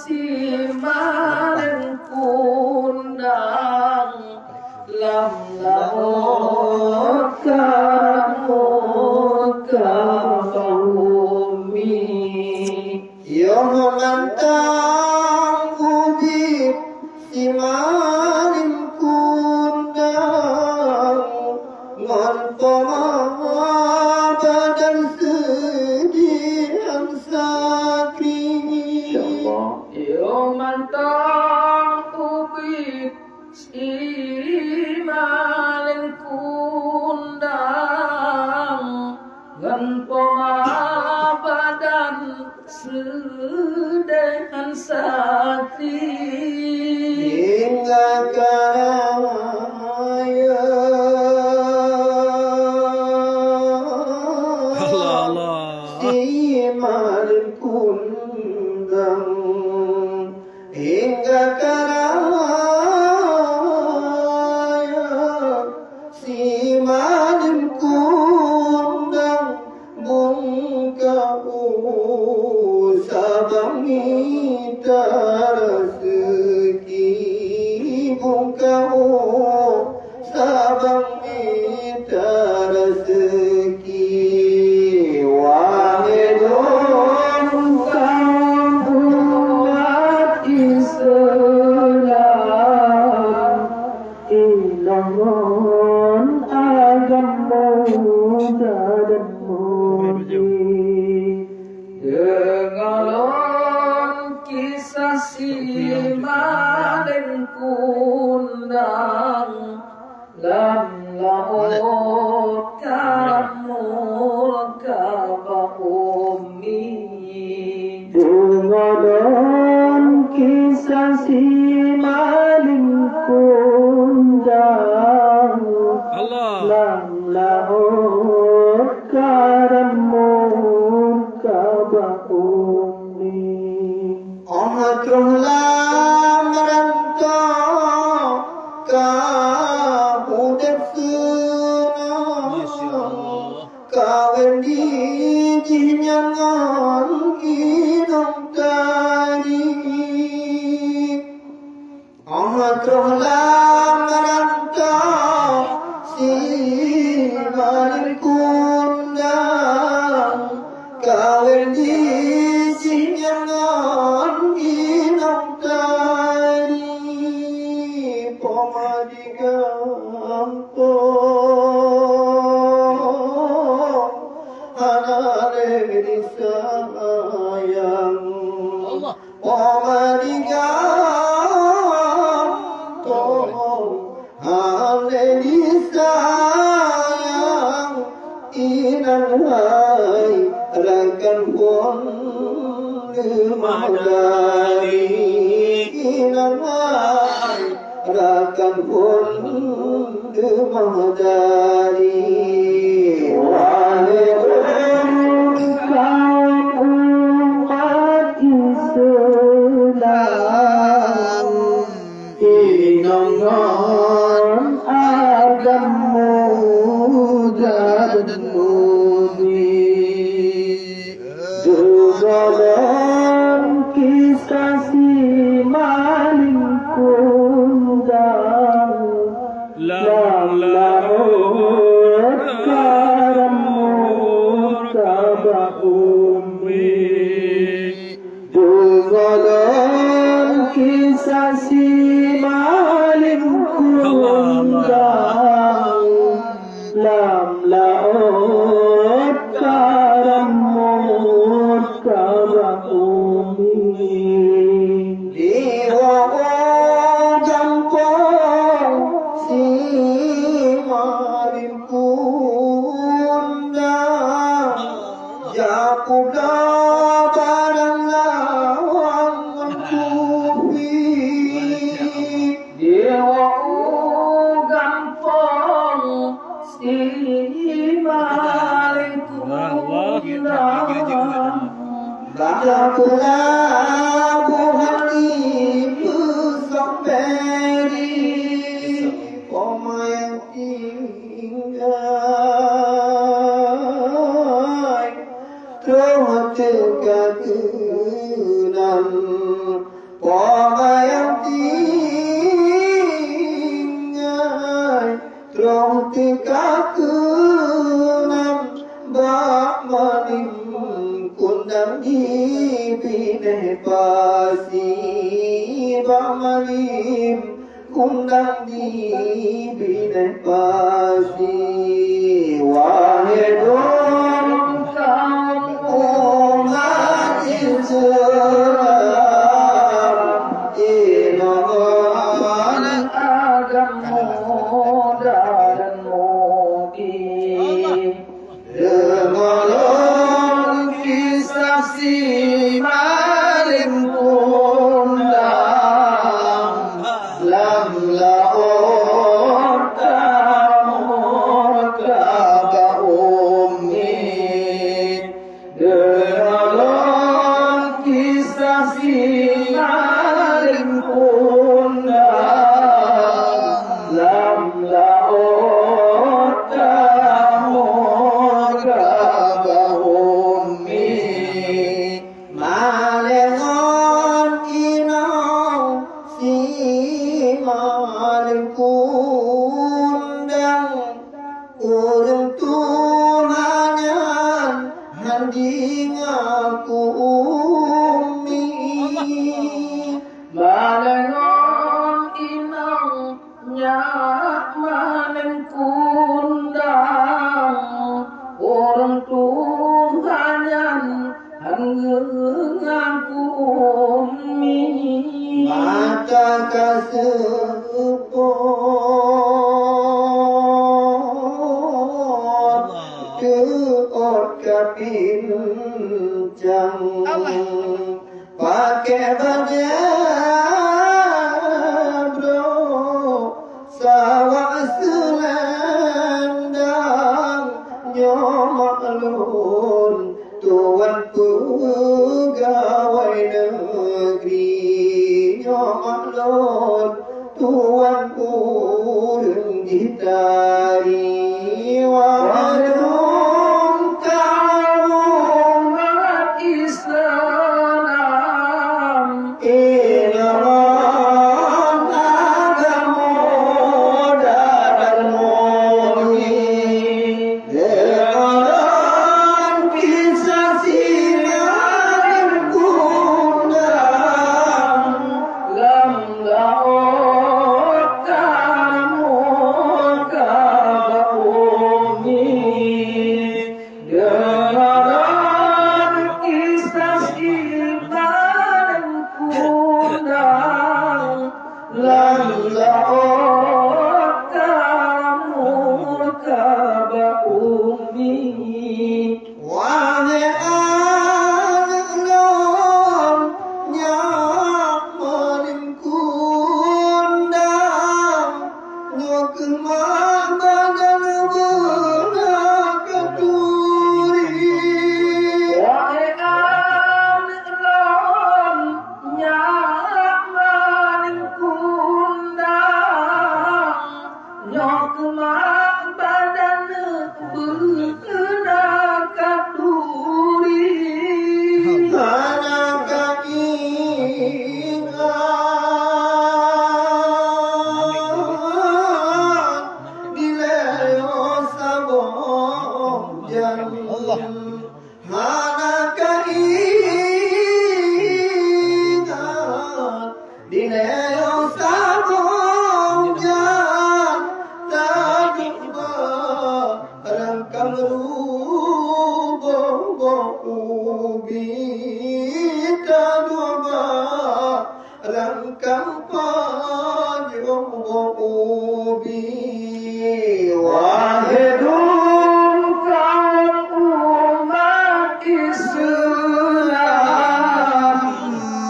simaling kundang lam laut karamut kabumi Yomantang uji simaling kundang Ngontoma badan sedihan sakri Yomantang ubi simaling kundang Ngontoma badan sedihan sakri hingga kaya simaling kundang hingga kaya simaling kundang bungkau sabang mita rezeki bungkau sabang mita rezeki wahidun umat Islam ilamun agama dan mudi dengaron kisah si maling kundang lam laut karamur kabumi dengaron kisah si maling kundang lam laut karamur kabumi Ahadullah merantau kau desuna kawin di jinyangan inong tadi Ahadullah merantau si maling kundang kawin di sinyangan inong tari pamadigampo hanare disayang pamadigampo hanare disayang inang hai rakan pun Madari inamai rakan pun Madari wahidun umat Islam inangan agama dan mudi dalam kisah si maling kundang lam laut karamur kabumi dalam kisah si maling kundang lam laut karamur kabumi liwang jampong si maling kundang Yakublah barang lawang kupi yang tinggal trong tika kenam bak manim kundang di pineh pasi bak manim kundang di pineh pasi wahidun umat Islam iman agama dan mudi dengan kisah si malim kundang lam laon kamu kata umi dengan kisah si malim kundang lam laon kamu kata umi malengon inau si maling kundang urung Tuhannya handi ngaku umi malengon inang nyak manen kundang orang Tuhanyan ngaku umi mata kasepot keot kapincang pakai baju bro sawah selendang nyomak lun tuan pegawai negeri nyomak lun tuan urang ditari wadung umat Islam Inaman agama dan mudi dengan kisah si malim kundang lam laot kamu kata umi dengan kisah iman kundang lam laot kamu kata umi wahai anak non nyak malim kundang nyok kemang badan benak keturi wahai anak lon nyak maning kundang nyok mak badan berkena katuri anak ingat dileo sabong jan anak ingat dileo sabong jan tadi barang kamrubong ubi tadua rangkang panjang ubi wahidun kaum umat Islam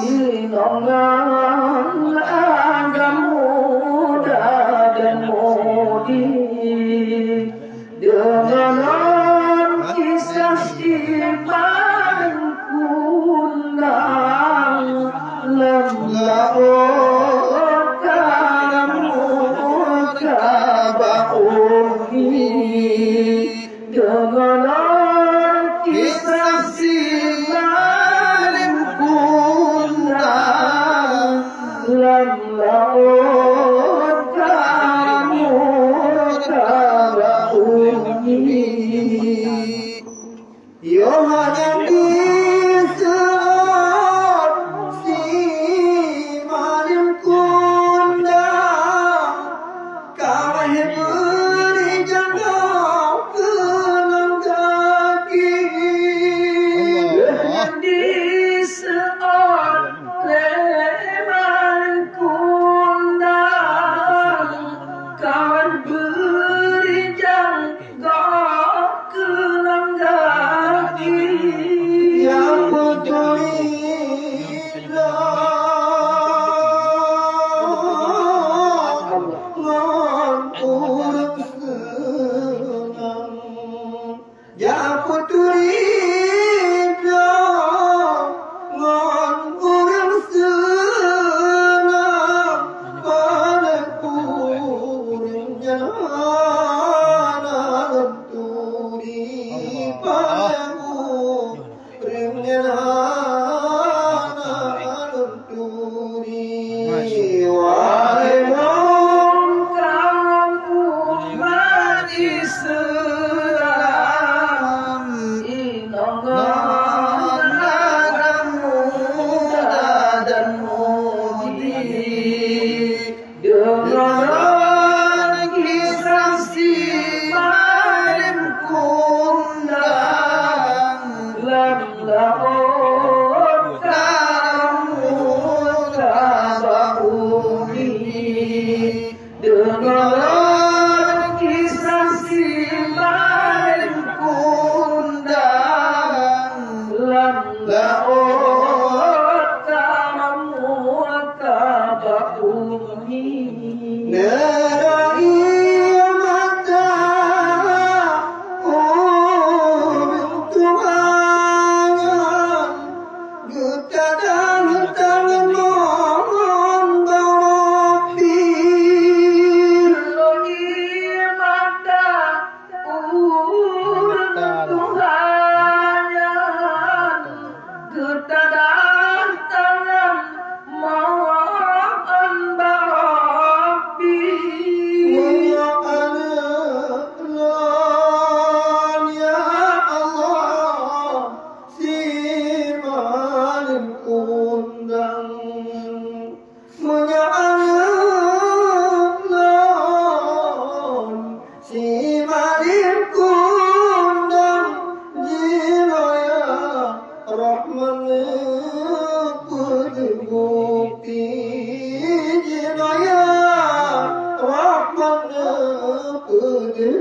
inongan agama dan mudi dengan kisah iman kundang lam laot kamu kata umi dengan kisah si malim kundang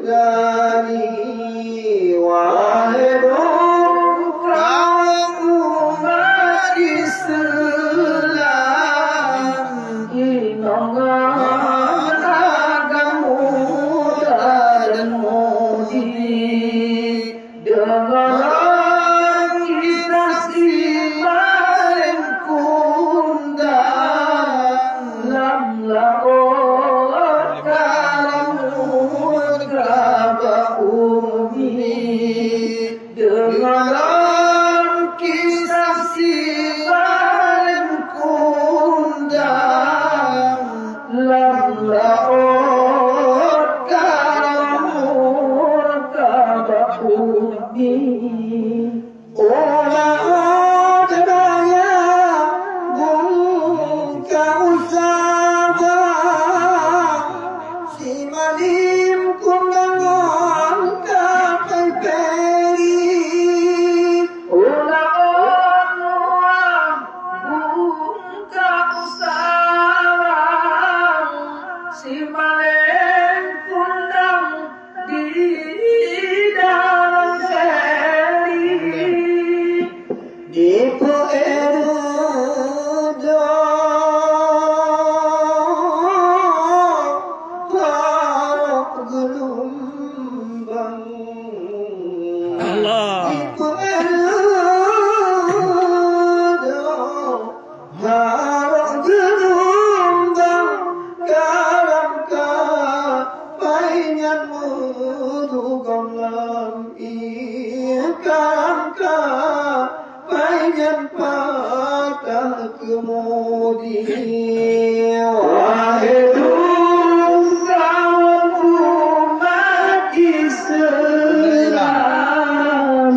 dari wahidun kamu Islam inongan agamu dan mudi dengan kita simain kundang lam laot kalamur kaba umi dengan kisah simain kundang lam laot kalamur kaba umi Olah daya buka usaha si malim kundangan kapai peri ulang buka usaha si malen kundang di dalam seri di peredo parok gelombang Allah. di peredo parok gelombang karam kapainya mudugang lam karam kapainya patah kemudian wahidun kamu umat Islam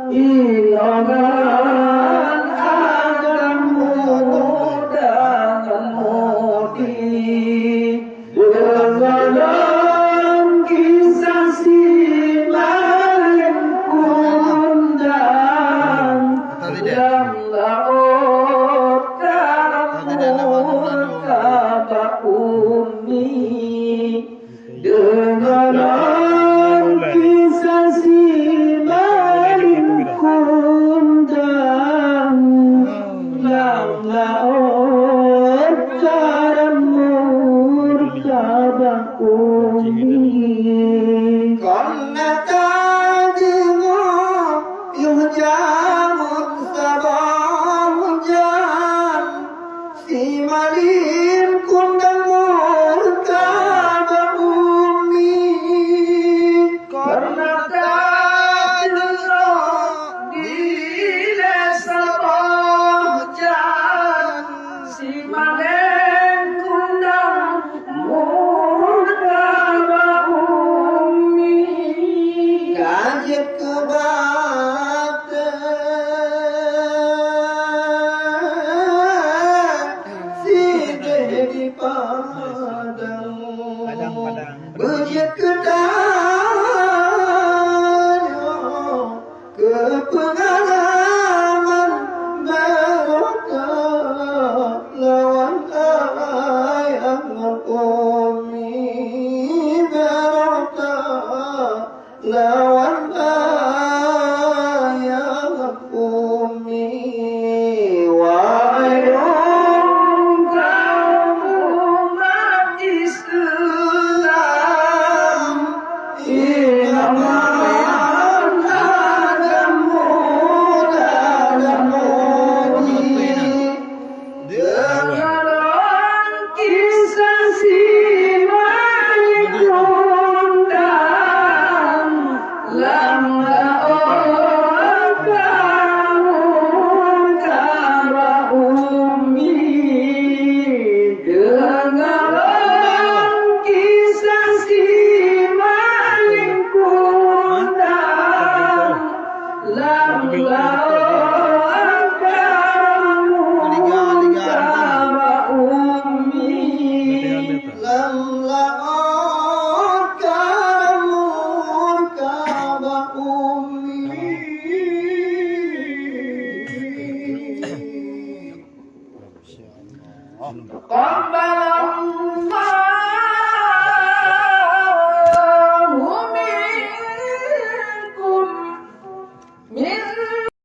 inongan agamu dan mudi dengan kisah simain kundang yang laut kalamur kaba umi dengan kisah simain kundang yang laut kalamur kaba umi karena tadimu yuhjamun sabah hujan si malim kundang murka bumi karena tadimu di desa hujan si malen kundang murka umi kajet si jadi padang berjet ke pengalaman mereka lawan ayah umi mereka lawan ayah umi wahidun kamu umat Islam inongan agamu dan mudi dengan kisah simain kundang lam laot kalamur kaba umi dengan kisah simain kundang lam laot kalamur kaba umi lam laot kalamur kaba umi Qabbala